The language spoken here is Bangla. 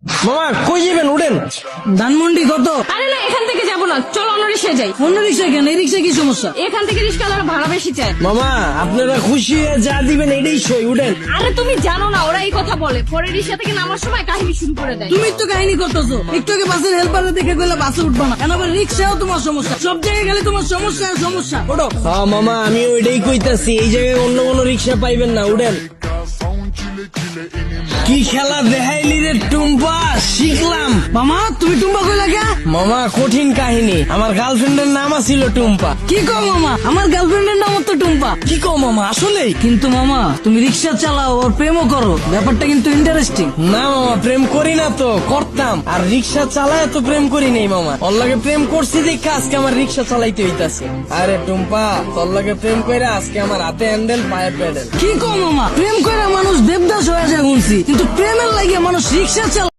মামা কই যাবেন? উঠেন। ধানমন্ডি কত? আরে না, এখান থেকে যাবো না, চলো অন্য রিক্সায় যাই। অন্য রিক্সায় কেন? এই রিক্সায় কি সমস্যা? এখান থেকে রিক্সাওয়ালারা ভাড়া বেশি চায়। মামা আপনারা খুশি হয়ে যা দিবেন এটাই সই। উঠেন। আরে তুমি জানো না, ওরা এই কথা বলে, পরে রিক্সা থেকে নামার সময় কাহিনী শুরু করে দেয়। তুমি তো কাহিনী করতেছো। একটু আগে বাসের হেল্পারে দেখে গেলে বাসে উঠবা না, কেন আবার রিক্সাও তোমার সমস্যা। সব জায়গায় গেলে তোমার সমস্যা আর সমস্যা। ওঠো। হ্যাঁ মামা, আমি ওইটাই কইতাছি, এই জায়গায় অন্য কোনো রিক্সা পাইবেন না। উঠেন। কি খেলা দেখাইলি রে টুম্পা, শিখলাম। মামা তুমি টুম্পা কইলা কে? মামা কঠিন কাহিনী, আমার গার্লফ্রেন্ডের নাম আছিল টুম্পা। কি কও মামা? আমার গার্লফ্রেন্ডের নাম তো টুম্পা। কি কও মামা, আসলেই? কিন্তু মামা তুমি রিক্সা চালাও আর প্রেমও করো, ব্যাপারটা কিন্তু ইন্টারেস্টিং। না মামা, প্রেম করি না তো, করতাম। আর রিক্সা চালায় তো প্রেম করি নাই মামা। ওর লাগে প্রেম করছি দেখে আজকে আমার রিক্সা চালাইতে হইতাছে। আরে টুম্পা, তোর লাগে প্রেম কইরা আজকে আমার হাতে হ্যান্ডেল, পায়ে প্যাডেল। কি কও মামা? প্রেম করে মানুষ দেবদাস হয়ে যায় শুনছি, কিন্তু প্রেমের লাগে মানুষ রিক্সা চালায়।